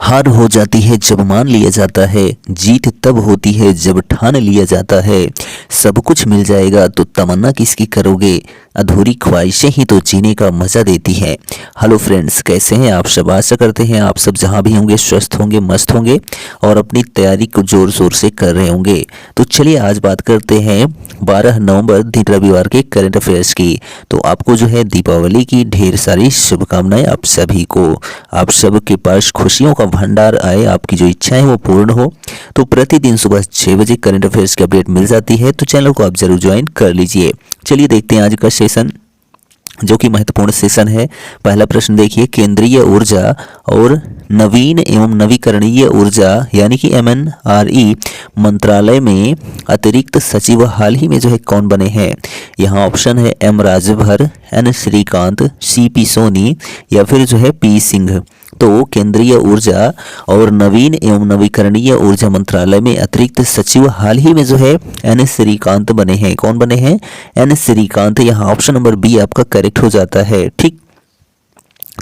हार हो जाती है जब मान लिया जाता है, जीत तब होती है जब ठान लिया जाता है। सब कुछ मिल जाएगा तो तमन्ना किसकी करोगे, अधूरी ख्वाहिशें ही तो जीने का मजा देती हैं। हेलो फ्रेंड्स, कैसे हैं आप सब। आशा करते हैं आप सब जहां भी होंगे स्वस्थ होंगे, मस्त होंगे और अपनी तैयारी को जोर शोर से कर रहे होंगे। तो चलिए आज बात करते हैं 12 नवंबर दिन रविवार के करंट अफेयर्स की। तो आपको जो है दीपावली की ढेर सारी शुभकामनाएं आप सभी को। आप सब के पास खुशियों का भंडार आए, आपकी जो इच्छाएं वो पूर्ण हो। तो प्रतिदिन सुबह 6 बजे करंट अफेयर्स की अपडेट मिल जाती है, तो चैनल को आप जरूर ज्वाइन कर लीजिए। चलिए देखते हैं आज का सेशन, जो कि महत्वपूर्ण सेशन है। पहला प्रश्न देखिए, केंद्रीय ऊर्जा और नवीन एवं नवीकरणीय ऊर्जा यानी कि MNRE मंत्रालय में अतिरिक्त सचिव हाल ही में जो है कौन बने हैं। यहाँ ऑप्शन है M Rajbhar, N Shrikant, CP Soni या फिर जो है P सिंह। तो केंद्रीय ऊर्जा और नवीन एवं नवीकरणीय ऊर्जा मंत्रालय में अतिरिक्त सचिव हाल ही में जो है N श्रीकांत बने हैं। कौन बने हैं? N श्रीकांत। यहाँ ऑप्शन नंबर बी आपका करेक्ट हो जाता है। ठीक,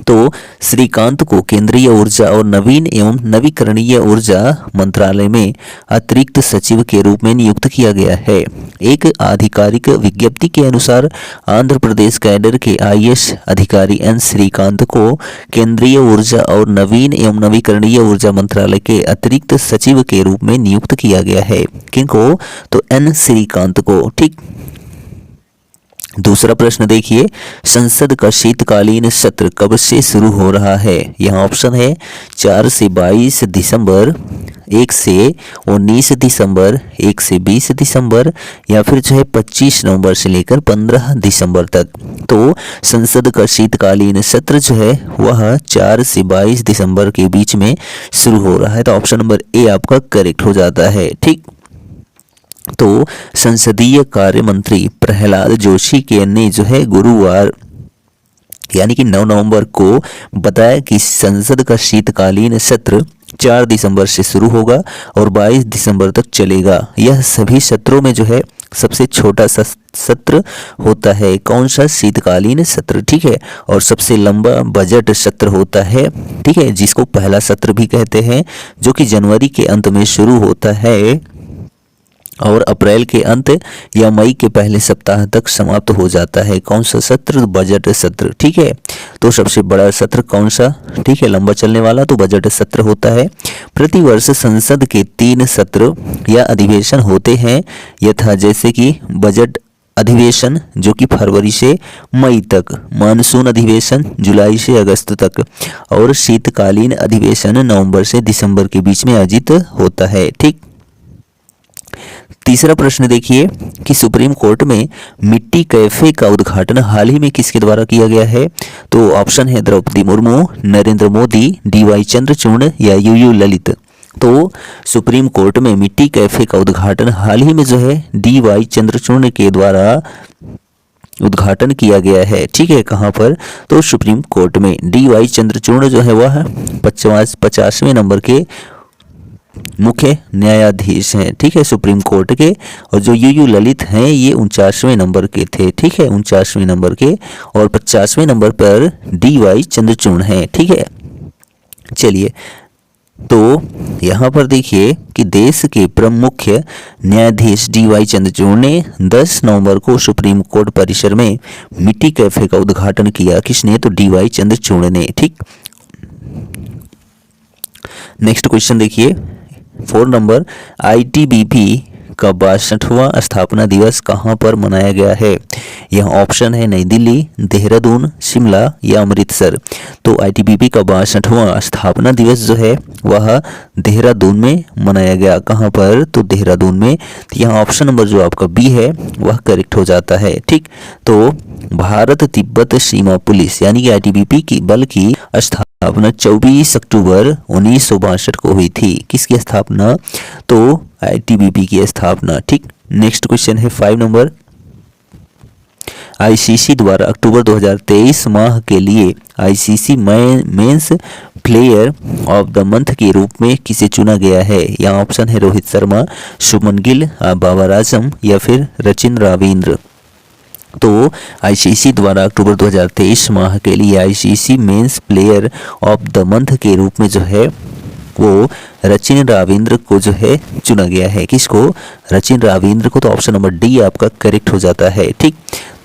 तो श्रीकांत को केंद्रीय ऊर्जा और नवीन एवं नवीकरणीय ऊर्जा मंत्रालय में अतिरिक्त सचिव के रूप में नियुक्त किया गया है। एक आधिकारिक विज्ञप्ति के अनुसार आंध्र प्रदेश कैडर के IAS अधिकारी N श्रीकांत को केंद्रीय ऊर्जा और नवीन एवं नवीकरणीय ऊर्जा मंत्रालय के अतिरिक्त सचिव के रूप में नियुक्त किया गया है। किनको? तो N श्रीकांत को। ठीक, दूसरा प्रश्न देखिए, संसद का शीतकालीन सत्र कब से शुरू हो रहा है। यहाँ ऑप्शन है 4 से 22 दिसंबर, 1 से 19 दिसंबर, 1 से 20 दिसंबर या फिर जो है 25 नवंबर से लेकर 15 दिसंबर तक। तो संसद का शीतकालीन सत्र जो है वह 4 से 22 दिसंबर के बीच में शुरू हो रहा है। तो ऑप्शन नंबर ए आपका करेक्ट हो जाता है। ठीक, तो संसदीय कार्य मंत्री प्रहलाद जोशी के ने जो है गुरुवार यानी कि 9 नवंबर को बताया कि संसद का शीतकालीन सत्र 4 दिसंबर से शुरू होगा और 22 दिसंबर तक चलेगा। यह सभी सत्रों में जो है सबसे छोटा सा सत्र होता है। कौन सा? शीतकालीन सत्र। ठीक है, और सबसे लंबा बजट सत्र होता है। ठीक है, जिसको पहला सत्र भी कहते हैं, जो कि जनवरी के अंत में शुरू होता है और अप्रैल के अंत या मई के पहले सप्ताह तक समाप्त हो जाता है। कौन सा सत्र? बजट सत्र। ठीक है, तो सबसे बड़ा सत्र कौन सा? ठीक है, लंबा चलने वाला तो बजट सत्र होता है। प्रतिवर्ष संसद के 3 सत्र या अधिवेशन होते हैं, यथा जैसे कि बजट अधिवेशन जो कि फरवरी से मई तक, मानसून अधिवेशन जुलाई से अगस्त तक और शीतकालीन अधिवेशन नवंबर से दिसंबर के बीच में आयोजित होता है। ठीक, तीसरा प्रश्न देखिए कि सुप्रीम कोर्ट में मिट्टी कैफे का उद्घाटन हाल ही में किसके द्वारा किया गया है। तो ऑप्शन है द्रौपदी मुर्मू, नरेंद्र मोदी, DY चंद्रचूड़ या UU ललित। तो सुप्रीम कोर्ट में मिट्टी कैफे का उद्घाटन हाल ही में जो है DY चंद्रचूड़ के द्वारा उद्घाटन किया गया है। ठीक है, कहाँ पर? तो सुप्रीम कोर्ट में। DY चंद्रचूड़ जो है वह 50वें नंबर के मुख्य न्यायाधीश हैं। ठीक है, सुप्रीम कोर्ट के। और जो UU ललित हैं ये 49वें नंबर के थे। ठीक है, 49वें नंबर के और 50वें नंबर पर DY चंद्रचूड़ हैं। ठीक है, चलिए तो यहाँ पर देखिए कि देश के प्रमुख न्यायाधीश DY चंद्रचूड़ ने 10 नवंबर को सुप्रीम कोर्ट परिसर में मिट्टी कैफे का उद्घाटन किया। किसने? तो DY चंद्रचूड़ ने। ठीक, नेक्स्ट क्वेश्चन देखिए 4 नंबर, ITBP का 62वां स्थापना दिवस कहाँ पर मनाया गया है। यह ऑप्शन है नई दिल्ली, देहरादून, शिमला या अमृतसर। तो ITBP का 62वां स्थापना दिवस जो है वह देहरादून में मनाया गया। कहाँ पर? तो देहरादून में। यहाँ ऑप्शन नंबर जो आपका बी है वह करेक्ट हो जाता है। ठीक, तो भारत तिब्बत सीमा पुलिस यानी कि ITBP की बल की स्थापना 24 अक्टूबर 1962 को हुई थी। किसकी स्थापना? तो ITBP की स्थापना। ठीक, नेक्स्ट क्वेश्चन है 5 नंबर, ICC द्वारा अक्टूबर 2023 माह के लिए ICC men's player of the month के रूप में किसे चुना गया है। यहाँ ऑप्शन है रोहित शर्मा, शुभमन गिल, बाबर आजम या फिर सचिन रविंद्र। तो ICC द्वारा अक्टूबर 2023 माह के लिए ICC men's player of the month के रूप में जो है वो रचिन रावेंद्र को जो है चुना गया है। किसको? रचिन रावेंद्र को। तो ऑप्शन नंबर डी आपका करेक्ट हो जाता है। ठीक,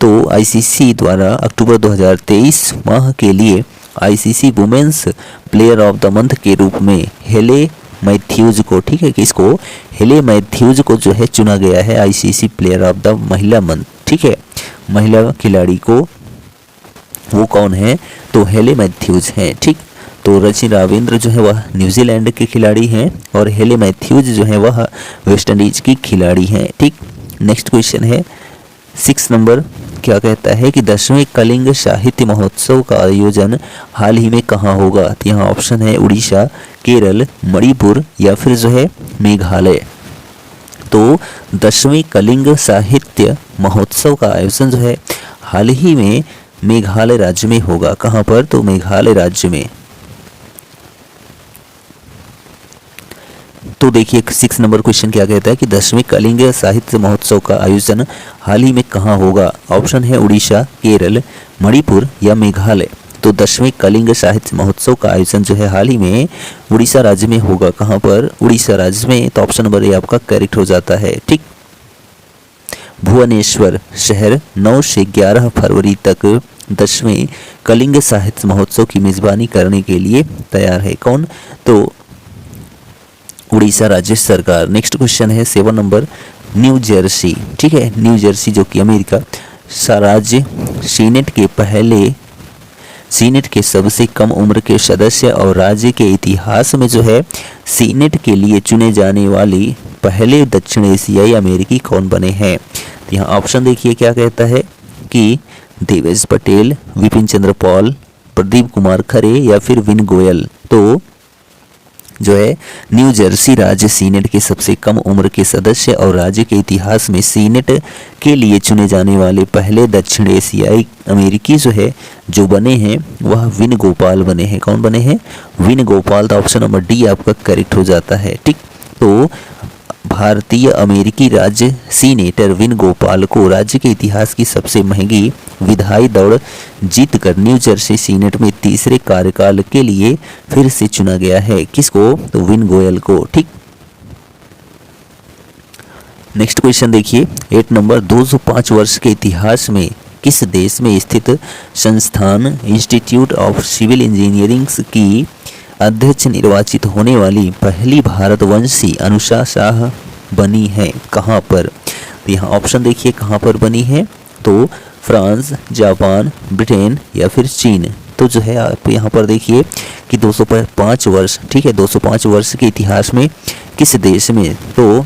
तो आईसीसी द्वारा अक्टूबर 2023 माह के लिए ICC women's player of the month के रूप में हेले मैथ्यूज को, ठीक है, किसको? हेले मैथ्यूज को जो है चुना गया है आईसीसी प्लेयर ऑफ द महिला मंथ। ठीक है, महिला खिलाड़ी को वो कौन है? तो हेले मैथ्यूज हैं। ठीक, तो रचिन रावेंद्र जो है वह न्यूजीलैंड के खिलाड़ी हैं और हेले मैथ्यूज जो है वह वेस्ट इंडीज की खिलाड़ी हैं। ठीक, नेक्स्ट क्वेश्चन है 6 नंबर, क्या कहता है कि 10वें कलिंग साहित्य महोत्सव का आयोजन हाल ही में कहाँ होगा? तो यहाँ ऑप्शन है उड़ीसा, केरल, मणिपुर या फिर जो है मेघालय। तो 10वें कलिंग साहित्य महोत्सव का आयोजन जो है हाल ही में मेघालय राज्य में होगा। कहाँ पर? तो मेघालय राज्य में। तो देखिए 6 नंबर क्वेश्चन क्या कहता है कि 10वें कलिंग साहित्य महोत्सव का आयोजन हाल ही में कहाँ होगा? ऑप्शन है उड़ीसा, केरल, मणिपुर या मेघालय। तो 10वें कलिंग साहित्य महोत्सव का आयोजन जो है हाल ही में उड़ीसा राज्य में होगा। कहाँ पर? उड़ीसा राज्य में। तो ऑप्शन नंबर ए आपका करेक्ट हो जाता है। ठीक, भुवनेश्वर शहर 9 से 11 फरवरी तक 10वें कलिंग साहित्य महोत्सव की मेजबानी करने के लिए तैयार है। कौन? तो उड़ीसा राज्य सरकार। नेक्स्ट क्वेश्चन है 7 नंबर, न्यू जर्सी। ठीक है, न्यू जर्सी जो कि अमेरिका राज्य सीनेट के सबसे कम उम्र के सदस्य और राज्य के इतिहास में जो है सीनेट के लिए चुने जाने वाले पहले दक्षिण एशियाई अमेरिकी कौन बने हैं? तो यहाँ ऑप्शन देखिए क्या कहता है कि देवेश पटेल, विपिन चंद्र पॉल, प्रदीप कुमार खरे या फिर विन गोयल। तो जो है न्यू जर्सी राज्य सीनेट के सबसे कम उम्र के सदस्य और राज्य के इतिहास में सीनेट के लिए चुने जाने वाले पहले दक्षिण एशियाई अमेरिकी जो है जो बने हैं वह विन गोपाल बने हैं। कौन बने हैं? विन गोपाल। तो ऑप्शन नंबर डी आपका करेक्ट हो जाता है। ठीक, तो भारतीय अमेरिकी राज्य सीनेटर विन गोपाल को राज्य के इतिहास की सबसे महंगी विधायी दौड़ जीतकर न्यू जर्सी सीनेट में तीसरे कार्यकाल के लिए फिर से चुना गया है। किसको? तो विन गोयल को। ठीक, नेक्स्ट क्वेश्चन देखिए 8 नंबर, 205 वर्ष के इतिहास में किस देश में स्थित संस्थान इंस्टीट्यूट ऑफ सिविल इंजीनियरिंग की अध्यक्ष निर्वाचित होने वाली पहली भारतवंशी अनुषा शाह बनी है? कहाँ पर? तो यहाँ ऑप्शन देखिए कहाँ पर बनी है। तो फ्रांस, जापान, ब्रिटेन या फिर चीन। तो जो है आप यहाँ पर देखिए कि 205 वर्ष, ठीक है, 205 वर्ष के इतिहास में किस देश में? तो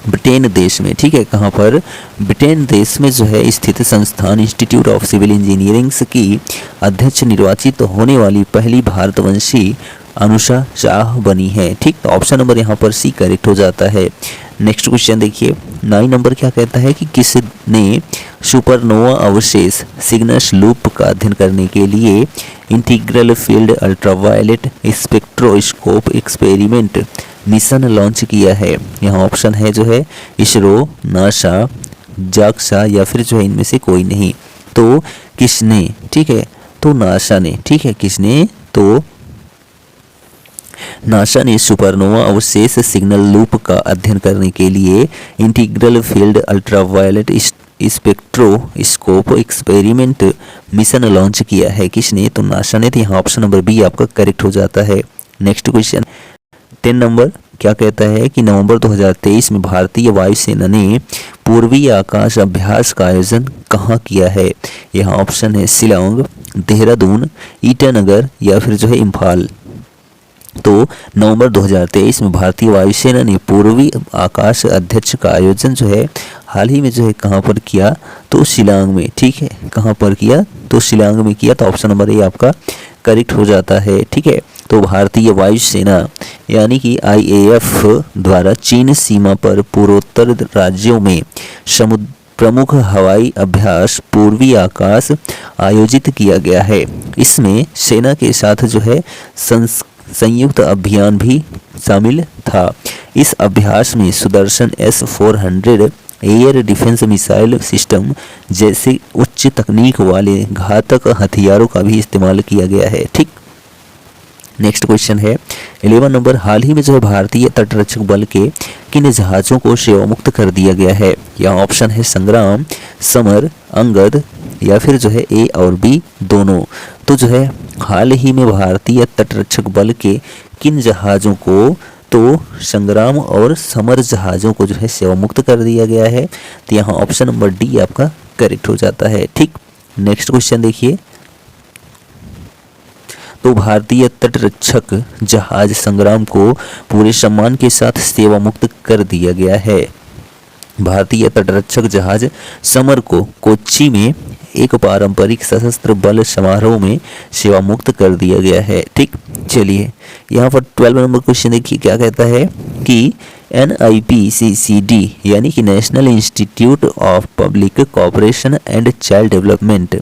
ब्रिटेन देश में। ठीक है, कहाँ पर? ब्रिटेन देश में जो है स्थित संस्थान इंस्टीट्यूट ऑफ सिविल इंजीनियरिंग की अध्यक्ष निर्वाचित होने वाली पहली भारतवंशी अनुषा शाह बनी है। ठीक, तो ऑप्शन नंबर यहाँ पर सी करेक्ट हो जाता है। नेक्स्ट क्वेश्चन देखिए 9 नंबर, क्या कहता है कि किसने सुपरनोवा अवशेष सिग्नस लूप का अध्ययन करने के लिए integral field ultraviolet spectroscope experiment mission launch किया है? यहाँ ऑप्शन है जो है इसरो, नासा, जाक्सा या फिर जो है इनमें से कोई नहीं। तो किसने? ठीक है, तो नासा ने। ठीक है, किसने? तो नासा ने सुपरनोवा अवशेष सिग्नल लूप का अध्ययन करने के लिए integral field ultraviolet spectroscope experiment mission launch किया है। किसने? तो नासा ने। तो यहाँ ऑप्शन नंबर बी आपका करेक्ट हो जाता है। नेक्स्ट क्वेश्चन 10 नंबर, क्या कहता है कि नवंबर 2023 में भारतीय वायुसेना ने पूर्वी आकाश अभ्यास का आयोजन कहाँ किया है? यहाँ ऑप्शन है शिलांग, देहरादून, ईटानगर या फिर जो है इम्फाल। तो नवंबर 2023 में भारतीय वायुसेना ने पूर्वी आकाश अध्यक्ष का आयोजन जो है हाल ही में जो है कहाँ पर किया? तो शिलांग में। ठीक है, कहाँ पर किया? तो शिलांग में किया। तो ऑप्शन नंबर ए आपका करेक्ट हो जाता है। ठीक है, तो भारतीय वायुसेना यानी कि IAF द्वारा चीन सीमा पर पूर्वोत्तर राज्यों में समुद्र प्रमुख हवाई अभ्यास पूर्वी आकाश आयोजित किया गया है। इसमें सेना के साथ जो है संयुक्त अभियान भी शामिल था। इस अभ्यास में Sudarshan S-400 air defence missile system जैसे उच्च तकनीक वाले घातक हथियारों का भी इस्तेमाल किया गया है। ठीक, नेक्स्ट क्वेश्चन है 11 नंबर, हाल ही में जो है भारतीय तटरक्षक बल के किन जहाज़ों को सेवामुक्त कर दिया गया है? यहाँ ऑप्शन है संग्राम, समर, अंगद या फिर जो है ए और बी दोनों। तो जो है हाल ही में भारतीय तटरक्षक बल के किन जहाज़ों को, तो संग्राम और समर जहाज़ों को जो है सेवामुक्त कर दिया गया है। तो यहाँ ऑप्शन नंबर डी आपका करेक्ट हो जाता है। ठीक, नेक्स्ट क्वेश्चन देखिए। तो भारतीय तटरक्षक जहाज संग्राम को पूरे सम्मान के साथ सेवा मुक्त कर दिया गया है। भारतीय तटरक्षक जहाज समर को कोच्चि में एक पारंपरिक सशस्त्र बल समारोह में सेवा मुक्त कर दिया गया है। ठीक, चलिए यहाँ पर 12 नंबर क्वेश्चन देखिए क्या कहता है कि NIPCCD यानी कि national institute of public cooperation and child development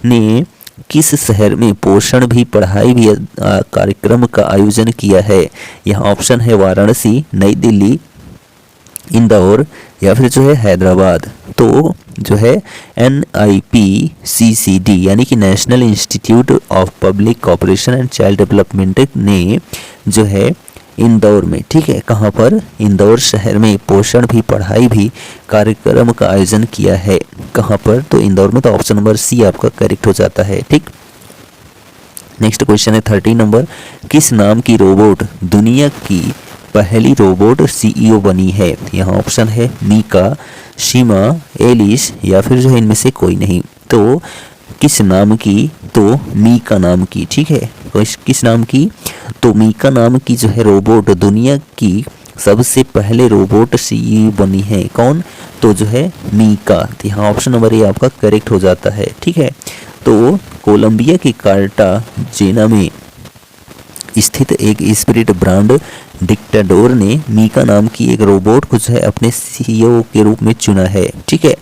ने किस शहर में पोषण भी पढ़ाई भी कार्यक्रम का आयोजन किया है? यहाँ ऑप्शन है वाराणसी, नई दिल्ली, इंदौर या फिर जो है हैदराबाद। तो जो है NIPCCD यानी कि national institute of public cooperation and child development ने जो है इंदौर में, ठीक है, कहाँ पर? इंदौर शहर में पोषण भी पढ़ाई भी कार्यक्रम का आयोजन किया है। कहाँ पर? तो इंदौर में। तो ऑप्शन नंबर सी आपका करेक्ट हो जाता है। ठीक, नेक्स्ट क्वेश्चन है 13 नंबर, किस नाम की रोबोट दुनिया की पहली रोबोट CEO बनी है? यहाँ ऑप्शन है मीका, शीमा, एलिस या फिर जो है इनमें से कोई नहीं। तो किस नाम की? तो मीका नाम की। ठीक है, किस नाम की? तो मीका नाम की जो है रोबोट दुनिया की सबसे पहले रोबोट CEO बनी है। कौन? तो जो है मीका। तो यहाँ ऑप्शन नंबर ए आपका करेक्ट हो जाता है। ठीक है, तो कोलंबिया के कार्टाजेना में स्थित एक स्पिरिट ब्रांड डिक्टाडोर ने मीका नाम की एक रोबोट को जो है अपने CEO के रूप में चुना है। ठीक है,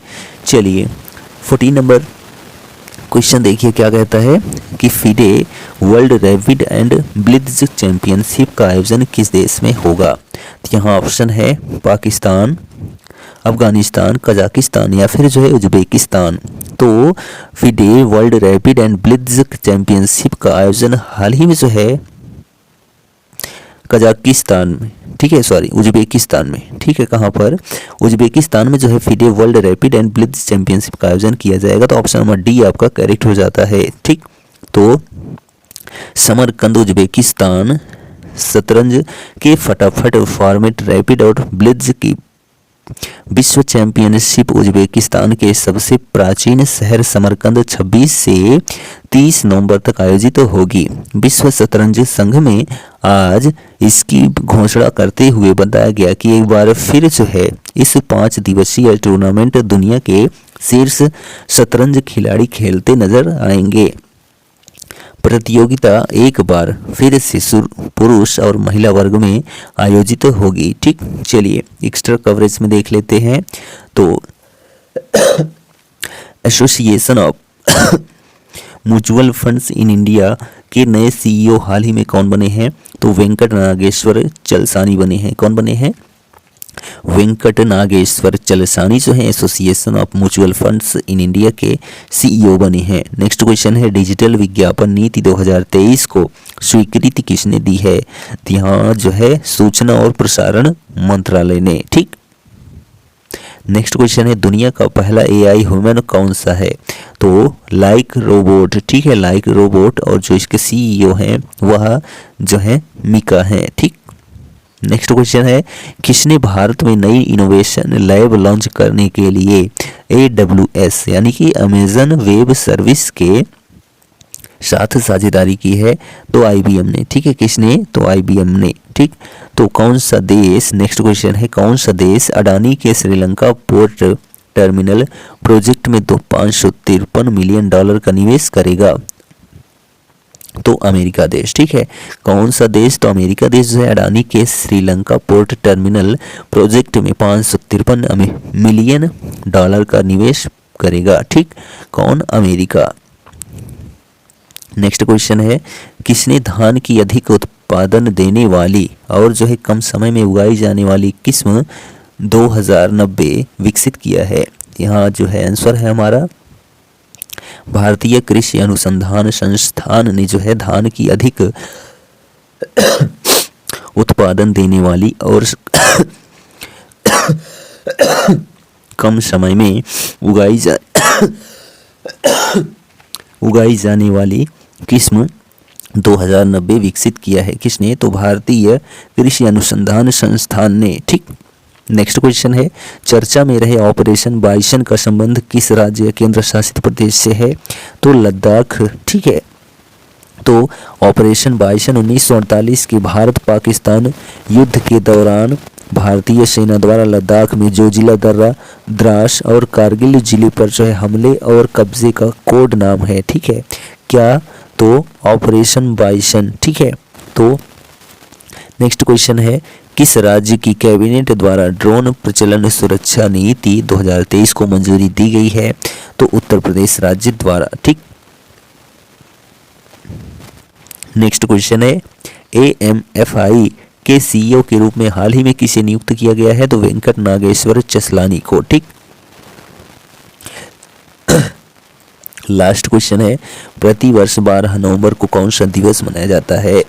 चलिए 14 नंबर क्वेश्चन देखिए क्या कहता है कि FIDE world rapid and blitz championship का आयोजन किस देश में होगा? तो यहाँ ऑप्शन है पाकिस्तान, अफगानिस्तान, कजाकिस्तान या फिर जो है उज्बेकिस्तान। तो FIDE world rapid and blitz championship का आयोजन हाल ही में जो है कजाकिस्तान में, ठीक है, सॉरी उज्बेकिस्तान में। ठीक है, कहाँ पर? उज्बेकिस्तान में जो है FIDE world rapid and blitz championship का आयोजन किया जाएगा। तो ऑप्शन नंबर डी आपका करेक्ट हो जाता है। ठीक, तो समरकंद उज्बेकिस्तान शतरंज के फटाफट फॉर्मेट रैपिड और ब्लिट्ज की विश्व चैंपियनशिप उज्बेकिस्तान के सबसे प्राचीन शहर समरकंद 26 से 30 नवंबर तक आयोजित होगी। विश्व शतरंज संघ में आज इसकी घोषणा करते हुए बताया गया कि एक बार फिर जो है इस 5 दिवसीय टूर्नामेंट दुनिया के शीर्ष शतरंज खिलाड़ी खेलते नजर आएंगे। प्रतियोगिता एक बार फिर से पुरुष और महिला वर्ग में आयोजित होगी। ठीक, चलिए एक्स्ट्रा कवरेज में देख लेते हैं। तो association of mutual funds in India के नए CEO हाल ही में कौन बने हैं? तो वेंकट नागेश्वर चलसानी बने हैं। कौन बने हैं? वेंकट नागेश्वर चलसानी जो है association of mutual funds in India के CEO बने हैं। नेक्स्ट क्वेश्चन है डिजिटल विज्ञापन नीति 2023 को स्वीकृति किसने दी है? यहाँ जो है सूचना और प्रसारण मंत्रालय ने। ठीक, नेक्स्ट क्वेश्चन है दुनिया का पहला AI ह्यूमन कौन सा है? तो लाइक रोबोट। ठीक है, लाइक रोबोट और जो इसके CEO हैं वह जो है मीका है। ठीक, नेक्स्ट क्वेश्चन है किसने भारत में नई इनोवेशन लैब लॉन्च करने के लिए AWS यानी कि अमेजन वेब सर्विस के साथ साझेदारी की है? तो IBM ने। ठीक है, किसने? तो IBM ने। ठीक, तो कौन सा देश, नेक्स्ट क्वेश्चन है कौन सा देश अडानी के श्रीलंका पोर्ट टर्मिनल प्रोजेक्ट में तो $553 मिलियन का निवेश करेगा? तो अमेरिका देश। ठीक है, कौन सा देश? तो अमेरिका देश जो है अडानी के श्रीलंका पोर्ट टर्मिनल प्रोजेक्ट में $553 मिलियन का निवेश करेगा। ठीक, कौन? अमेरिका। नेक्स्ट क्वेश्चन है किसने धान की अधिक उत्पादन देने वाली और जो है कम समय में उगाई जाने वाली किस्म 2090 विकसित किया है? यहाँ जो है आंसर है हमारा भारतीय कृषि अनुसंधान संस्थान ने जो है धान की अधिक उत्पादन देने वाली और कम समय में उगाई जाने वाली किस्म 2090 विकसित किया है। किसने? तो भारतीय कृषि अनुसंधान संस्थान ने। ठीक। नेक्स्ट क्वेश्चन है, चर्चा में रहे ऑपरेशन बाइसन का संबंध किस राज्य या केंद्र शासित प्रदेश से है? तो लद्दाख। ठीक है। तो ऑपरेशन बाइसन 1948 के भारत पाकिस्तान युद्ध के दौरान भारतीय सेना द्वारा लद्दाख में जोजिला दर्रा, द्रास और कारगिल जिले पर जो है हमले और कब्जे का कोड नाम है। ठीक है। क्या? तो ऑपरेशन बाइसन। ठीक है। तो नेक्स्ट क्वेश्चन है, किस राज्य की कैबिनेट द्वारा ड्रोन प्रचलन सुरक्षा नीति 2023 को मंजूरी दी गई है? तो उत्तर प्रदेश राज्य द्वारा। ठीक। नेक्स्ट क्वेश्चन है, AMFI के CEO के रूप में हाल ही में किसे नियुक्त किया गया है? तो वेंकट नागेश्वर चसलानी को। ठीक। लास्ट क्वेश्चन है, प्रतिवर्ष 12 नवंबर को कौन सा दिवस मनाया जाता है?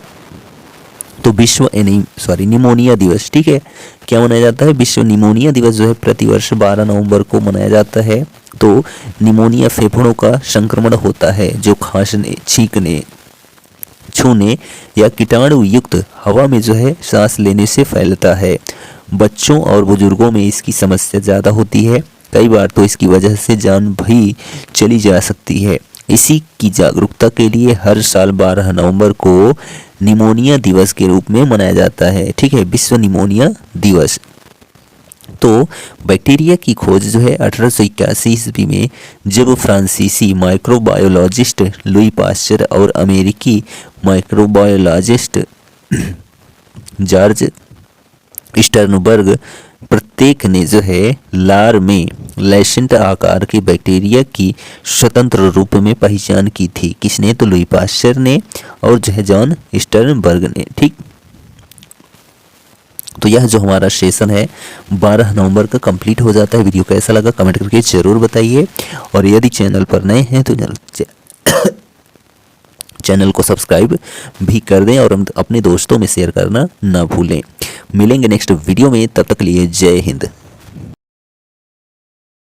तो विश्व निमोनिया दिवस। ठीक है। क्या मनाया जाता है? विश्व निमोनिया दिवस जो है प्रतिवर्ष 12 नवंबर को मनाया जाता है। तो निमोनिया फेफड़ों का संक्रमण होता है जो खांसने, छींकने, छूने या कीटाणु युक्त हवा में जो है सांस लेने से फैलता है। बच्चों और बुजुर्गों में इसकी समस्या ज़्यादा होती है। कई बार तो इसकी वजह से जान भी चली जा सकती है। इसी की जागरूकता के लिए हर साल 12 नवंबर को निमोनिया दिवस के रूप में मनाया जाता है। ठीक है। विश्व निमोनिया दिवस। तो बैक्टीरिया की खोज जो है 1881 ईस्वी में जब फ्रांसीसी माइक्रोबायोलॉजिस्ट लुई पास्चर और अमेरिकी माइक्रोबायोलॉजिस्ट जॉर्ज स्टर्नबर्ग प्रत्येक ने जो है लार में लैसेंट आकार के बैक्टीरिया की स्वतंत्र रूप में पहचान की थी। किसने? तो लुई पास्चर ने और जो है जॉन स्टर्नबर्ग ने। ठीक। तो यह जो हमारा सेशन है 12 नवंबर का कंप्लीट हो जाता है। वीडियो कैसा लगा कमेंट करके ज़रूर बताइए, और यदि चैनल पर नए हैं तो चैनल को सब्सक्राइब भी कर दें और अपने दोस्तों में शेयर करना ना भूलें। मिलेंगे नेक्स्ट वीडियो में, तब तक के लिए जय हिंद।